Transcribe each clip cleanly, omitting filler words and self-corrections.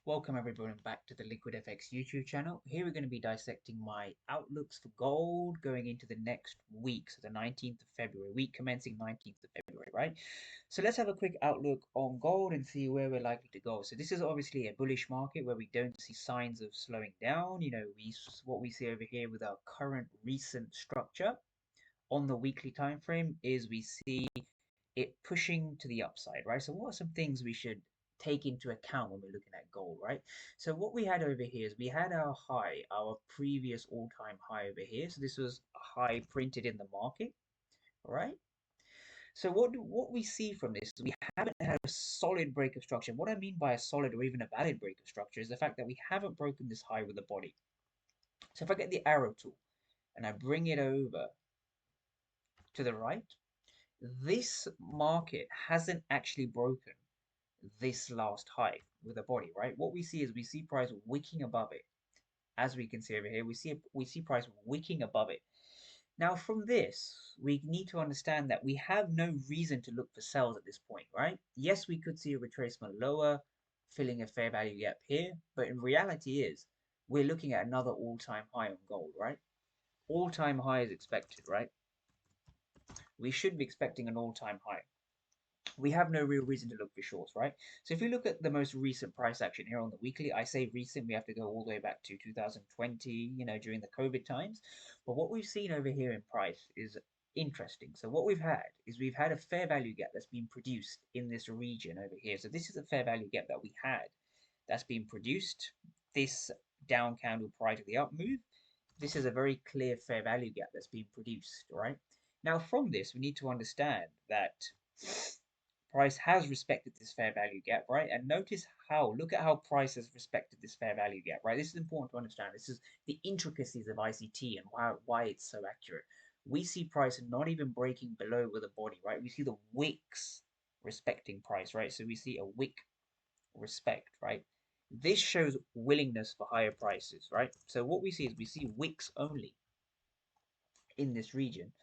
Welcome everyone back to the Liquid FX YouTube channel. Here we're going to be dissecting my outlooks for gold going into the next week, so the 19th of February, week commencing 19th of February, right? So let's have a quick outlook on gold and see where we're likely to go. So this is obviously a bullish market where we don't see signs of slowing down. What we see over here with our current recent structure on the weekly time frame is we see it pushing to the upside, right? So what are some things we should take into account when we're looking at gold, right? So what we had over here is we had our high, our previous all-time high over here. So this was a high printed in the market, right? So what we see from this is we haven't had a solid break of structure. What I mean by a solid or even a valid break of structure is the fact that we haven't broken this high with the body. So if I get the arrow tool and I bring it over to the right, this market hasn't actually broken this last high with a body, right? What we see is we see price wicking above it. As we can see over here, we see price wicking above it. Now from this, we need to understand that we have no reason to look for sells at this point, right? Yes, we could see a retracement lower, filling a fair value gap here, but in reality is we're looking at another all-time high on gold, right? All-time high is expected, right? We should be expecting an all-time high. We have no real reason to look for shorts, right? So if we look at the most recent price action here on the weekly, I say recent, we have to go all the way back to 2020, during the COVID times. But what we've seen over here in price is interesting. So what we've had a fair value gap that's been produced in this region over here. So this is a fair value gap that we had that's been produced. This down candle prior to the up move. This is a very clear fair value gap that's been produced, right? Now from this, we need to understand that price has respected this fair value gap, right? And look at how price has respected this fair value gap, right? This is important to understand. This is the intricacies of ICT and why it's so accurate. We see price not even breaking below with a body, right? We see the wicks respecting price, right? So we see a wick respect, right? This shows willingness for higher prices, right? So what we see is we see wicks only in this region.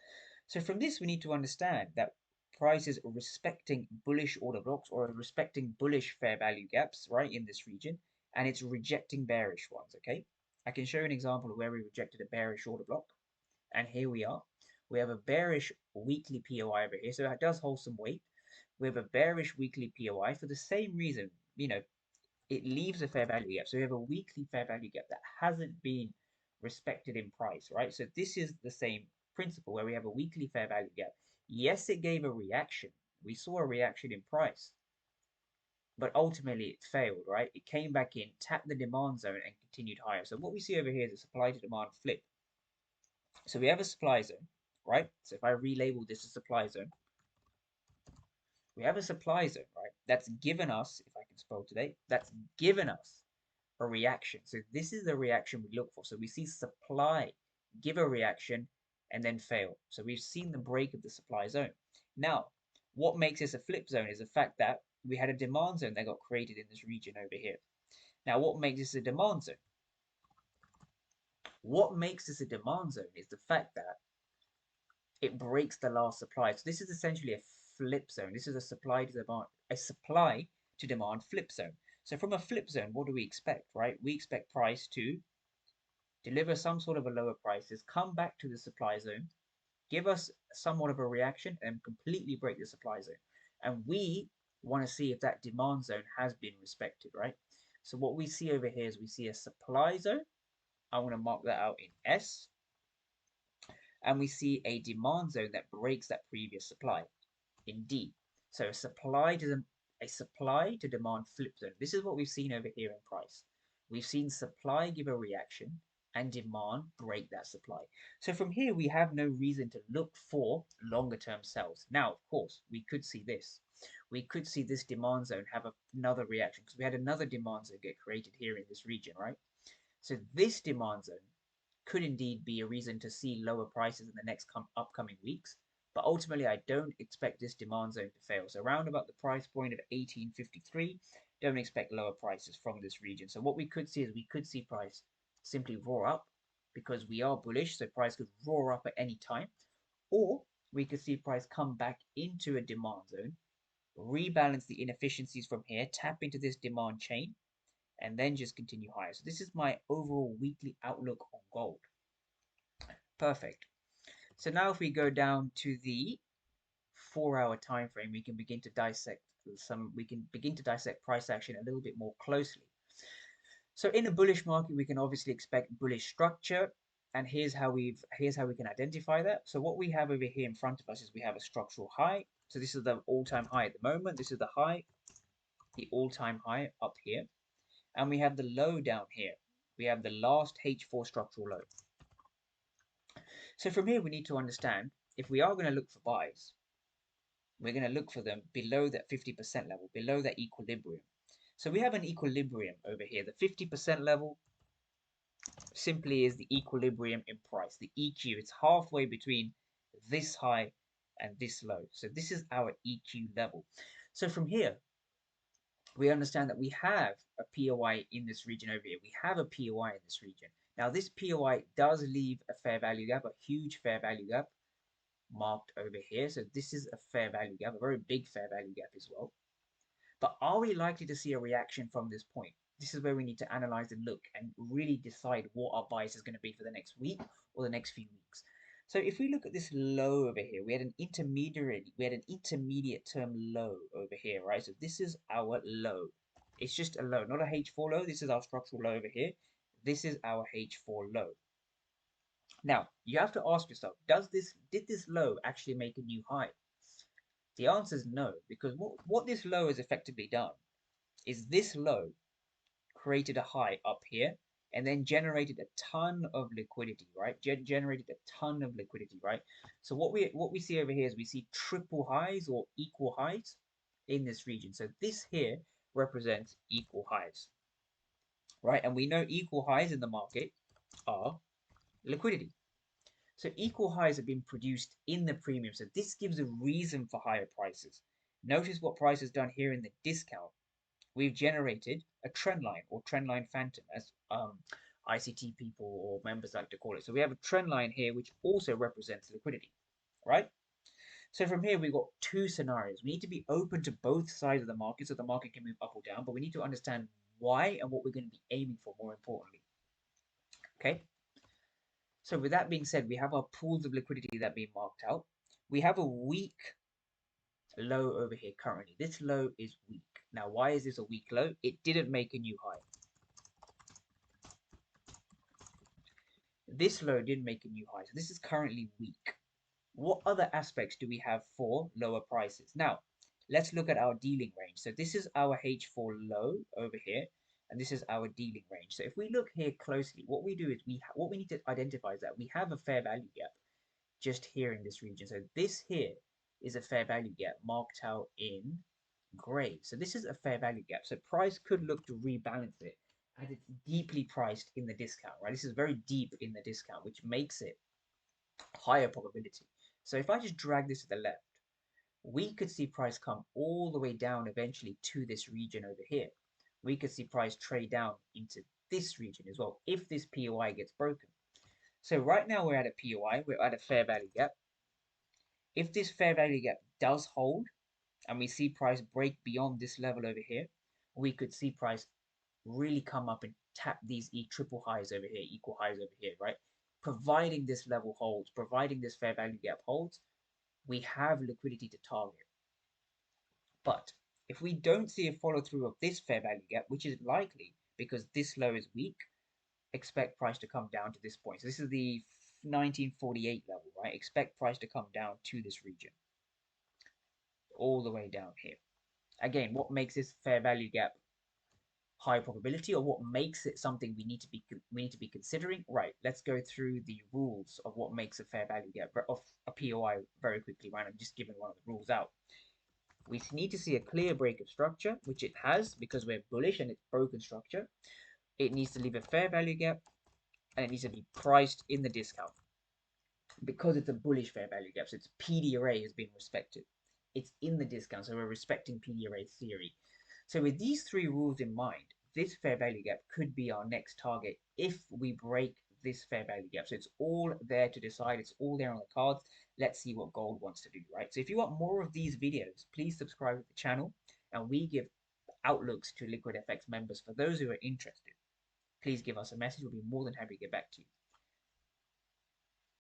So from this, we need to understand that prices are respecting bullish order blocks or respecting bullish fair value gaps, right, in this region, and it's rejecting bearish ones, okay? I can show you an example of where we rejected a bearish order block, and here we are. We have a bearish weekly POI over here, so it does hold some weight. We have a bearish weekly POI for the same reason, it leaves a fair value gap. So we have a weekly fair value gap that hasn't been respected in price, right? So this is the same principle where we have a weekly fair value gap. Yes, it gave a reaction. We saw a reaction in price, but ultimately it failed, right? It came back in, tapped the demand zone, and continued higher. So what we see over here is a supply to demand flip. So we have a supply zone, right? So if I relabel this as supply zone, we have a supply zone, right? That's given us, if I can spell today, that's given us a reaction. So this is the reaction we look for. So we see supply give a reaction and then fail. So we've seen the break of the supply zone. Now, what makes this a flip zone is the fact that we had a demand zone that got created in this region over here. Now, what makes this a demand zone? What makes this a demand zone is the fact that it breaks the last supply. So this is essentially a flip zone. This is a supply to demand flip zone. So from a flip zone, what do we expect, right? We expect price to deliver some sort of a lower prices, come back to the supply zone, give us somewhat of a reaction, and completely break the supply zone. And we want to see if that demand zone has been respected, right? So what we see over here is we see a supply zone. I want to mark that out in S. And we see a demand zone that breaks that previous supply in D. So a supply to demand flip zone. This is what we've seen over here in price. We've seen supply give a reaction and demand break that supply. So from here, we have no reason to look for longer term sells. Now, of course, we could see this. We could see this demand zone have another reaction because we had another demand zone get created here in this region, right? So this demand zone could indeed be a reason to see lower prices in the next upcoming weeks. But ultimately, I don't expect this demand zone to fail. So around about the price point of 1853, don't expect lower prices from this region. So what we could see is we could see price simply roar up because we are bullish. So price could roar up at any time. Or we could see price come back into a demand zone, rebalance the inefficiencies from here, tap into this demand chain, and then just continue higher. So this is my overall weekly outlook on gold. Perfect. So now if we go down to the 4-hour time frame, we can begin to dissect price action a little bit more closely. So in a bullish market, we can obviously expect bullish structure, and here's how we can identify that. So what we have over here in front of us is we have a structural high. So this is the all-time high at the moment. This is the high, the all-time high up here, and we have the low down here. We have the last H4 structural low. So from here, we need to understand if we are going to look for buys, we're going to look for them below that 50% level, below that equilibrium. So we have an equilibrium over here. The 50% level simply is the equilibrium in price, the EQ. It's halfway between this high and this low. So this is our EQ level. So from here, we understand that we have a POI in this region over here. We have a POI in this region. Now this POI does leave a fair value gap, a huge fair value gap marked over here. So this is a fair value gap, a very big fair value gap as well. But are we likely to see a reaction from this point? This is where we need to analyze and look and really decide what our bias is going to be for the next week or the next few weeks. So if we look at this low over here, we had an intermediate term low over here, right? So this is our low. It's just a low, not a H4 low. This is our structural low over here. This is our H4 low. Now, you have to ask yourself, did this low actually make a new high? The answer is no, because what this low has effectively done is this low created a high up here and then generated a ton of liquidity, right? Generated a ton of liquidity, right? So what we see over here is we see triple highs or equal highs in this region. So this here represents equal highs, right? And we know equal highs in the market are liquidity. So equal highs have been produced in the premium. So this gives a reason for higher prices. Notice what price has done here in the discount. We've generated a trend line or trend line phantom, as ICT people or members like to call it. So we have a trend line here, which also represents liquidity, right? So from here, we've got two scenarios. We need to be open to both sides of the market so the market can move up or down, but we need to understand why and what we're going to be aiming for more importantly. Okay. So with that being said, we have our pools of liquidity that have been marked out. We have a weak low over here currently. This low is weak. Now, why is this a weak low? It didn't make a new high. This low didn't make a new high, so this is currently weak. What other aspects do we have for lower prices? Now, let's look at our dealing range. So this is our H4 low over here, and this is our dealing range. So if we look here closely, what we do is what we need to identify is that we have a fair value gap just here in this region. So this here is a fair value gap marked out in gray. So this is a fair value gap. So price could look to rebalance it as it's deeply priced in the discount, right? This is very deep in the discount, which makes it higher probability. So if I just drag this to the left, we could see price come all the way down eventually to this region over here. We could see price trade down into this region as well if this POI gets broken. So right now we're at a POI, we're at a fair value gap. If this fair value gap does hold and we see price break beyond this level over here, we could see price really come up and tap these triple highs over here, equal highs over here, right? Providing this level holds, providing this fair value gap holds, we have liquidity to target. But if we don't see a follow through of this fair value gap, which is likely because this low is weak, expect price to come down to this point. So this is the 1948 level, right? Expect price to come down to this region, all the way down here. Again, what makes this fair value gap high probability, or what makes it something we need to be considering? Right, let's go through the rules of what makes a fair value gap of a POI very quickly, right? I'm just giving one of the rules out. We need to see a clear break of structure, which it has because we're bullish and it's broken structure. It needs to leave a fair value gap, and it needs to be priced in the discount because it's a bullish fair value gap. So its PD array has been respected. It's in the discount, so we're respecting PD array theory. So with these three rules in mind, this fair value gap could be our next target if we break this fair value gap. So it's all there to decide. It's all there on the cards. Let's see what gold wants to do, right? So if you want more of these videos, please subscribe to the channel, and we give outlooks to Liquid FX members. For those who are interested, please give us a message. We'll be more than happy to get back to you.